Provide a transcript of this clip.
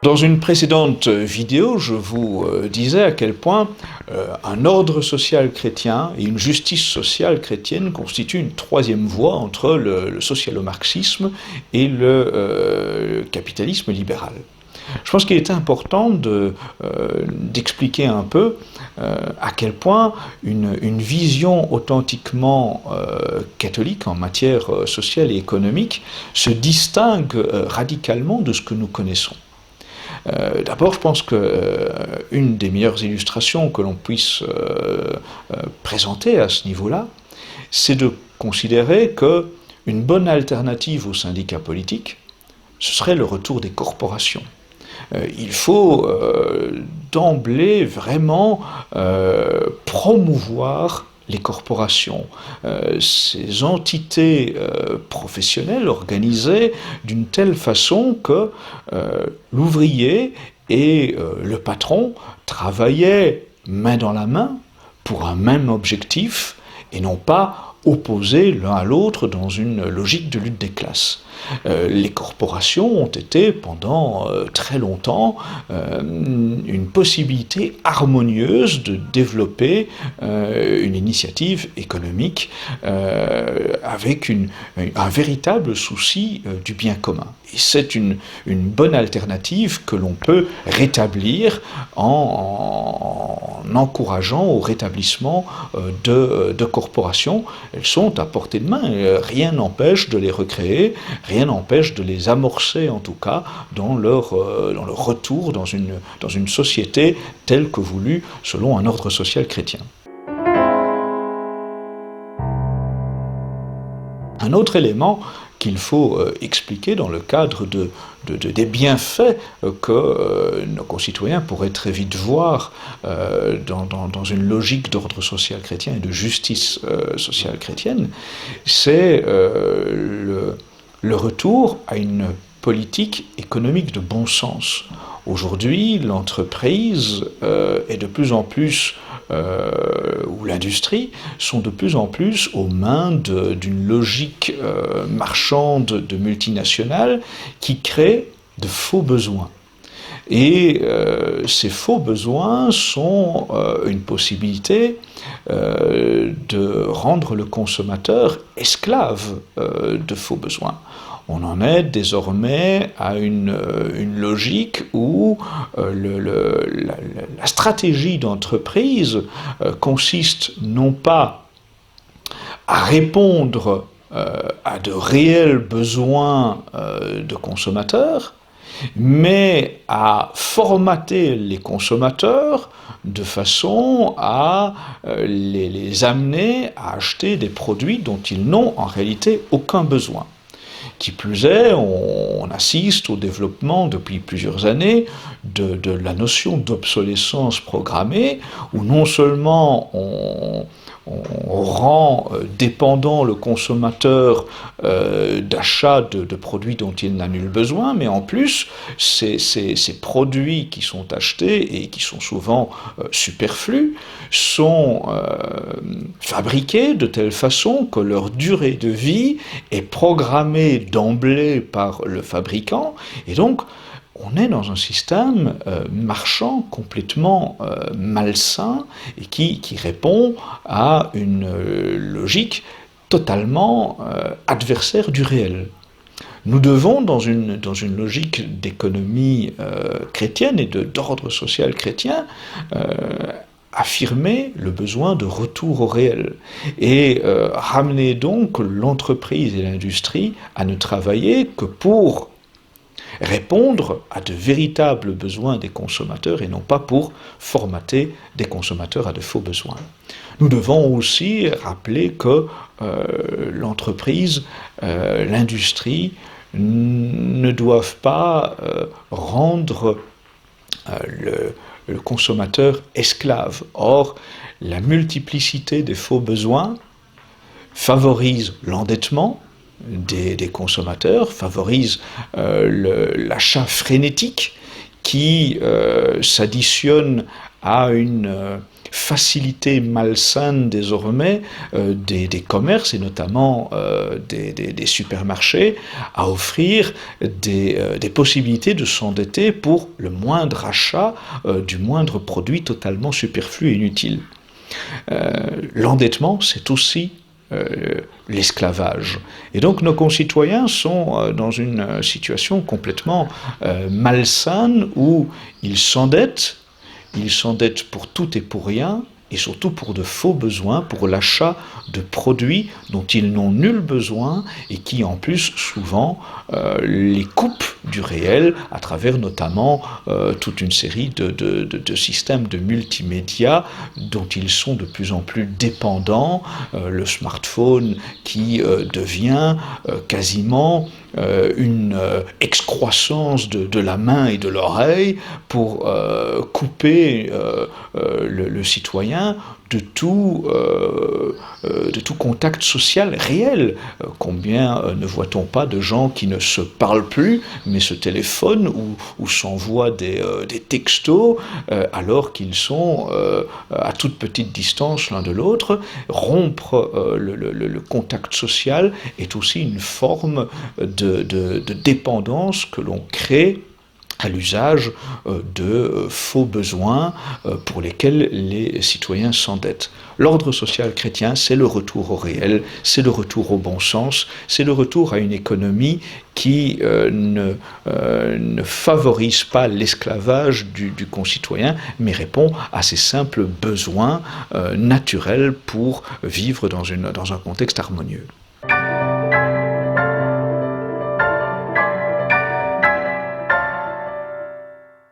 Dans une précédente vidéo, je vous disais à quel point un ordre social chrétien et une justice sociale chrétienne constituent une troisième voie entre le socialo-marxisme et le capitalisme libéral. Je pense qu'il est important d'expliquer un peu à quel point une vision authentiquement catholique en matière sociale et économique se distingue radicalement de ce que nous connaissons. D'abord, je pense qu'une des meilleures illustrations que l'on puisse présenter à ce niveau-là, c'est de considérer qu'une bonne alternative aux syndicats politiques, ce serait le retour des corporations. Il faut d'emblée vraiment promouvoir les corporations, ces entités professionnelles organisées d'une telle façon que l'ouvrier et le patron travaillaient main dans la main pour un même objectif et non pas opposés l'un à l'autre dans une logique de lutte des classes. Les corporations ont été pendant très longtemps une possibilité harmonieuse de développer une initiative économique avec un véritable souci du bien commun. Et c'est une bonne alternative que l'on peut rétablir en encourageant au rétablissement de corporations. Elles sont à portée de main, rien n'empêche de les recréer, rien n'empêche de les amorcer en tout cas dans leur retour dans une société telle que voulue selon un ordre social chrétien. Un autre élément qu'il faut expliquer dans le cadre des bienfaits que nos concitoyens pourraient très vite voir dans une logique d'ordre social chrétien et de justice sociale chrétienne, c'est le retour à une politique économique de bon sens. Aujourd'hui, l'entreprise est de plus en plus, ou l'industrie, sont de plus en plus aux mains d'une logique marchande de multinationales qui crée de faux besoins. Et ces faux besoins sont une possibilité de rendre le consommateur esclave de faux besoins. On en est désormais à une logique où la stratégie d'entreprise consiste non pas à répondre à de réels besoins de consommateurs, mais à formater les consommateurs de façon à les amener à acheter des produits dont ils n'ont en réalité aucun besoin. Qui plus est, on assiste au développement depuis plusieurs années de la notion d'obsolescence programmée, où non seulement on rend dépendant le consommateur d'achat de produits dont il n'a nul besoin, mais en plus, ces produits qui sont achetés et qui sont souvent superflus sont fabriqués de telle façon que leur durée de vie est programmée d'emblée par le fabricant, et donc on est dans un système marchand complètement malsain et qui répond à une logique totalement adversaire du réel. Nous devons, dans une logique d'économie chrétienne et d'ordre social chrétien, affirmer le besoin de retour au réel et ramener donc l'entreprise et l'industrie à ne travailler que pour répondre à de véritables besoins des consommateurs et non pas pour formater des consommateurs à de faux besoins. Nous devons aussi rappeler que l'entreprise, l'industrie ne doivent pas rendre le consommateur esclave. Or, la multiplicité des faux besoins favorise l'endettement des consommateurs, favorise l'achat frénétique qui s'additionne à une facilité malsaine désormais des commerces et notamment des supermarchés à offrir des possibilités de s'endetter pour le moindre achat du moindre produit totalement superflu et inutile. L'endettement, c'est aussi l'esclavage. Et donc nos concitoyens sont dans une situation complètement malsaine où ils s'endettent pour tout et pour rien, et surtout pour de faux besoins, pour l'achat de produits dont ils n'ont nul besoin et qui en plus souvent les coupent du réel à travers notamment toute une série de systèmes de multimédia dont ils sont de plus en plus dépendants, le smartphone qui devient quasiment une excroissance de la main et de l'oreille pour couper le citoyen de tout contact social réel. Combien ne voit-on pas de gens qui ne se parlent plus, mais se téléphonent ou s'envoient des textos alors qu'ils sont à toute petite distance l'un de l'autre. Rompre le contact social est aussi une forme de dépendance que l'on crée à l'usage de faux besoins pour lesquels les citoyens s'endettent. L'ordre social chrétien, c'est le retour au réel, c'est le retour au bon sens, c'est le retour à une économie qui ne favorise pas l'esclavage du concitoyen, mais répond à ses simples besoins naturels pour vivre dans un contexte harmonieux.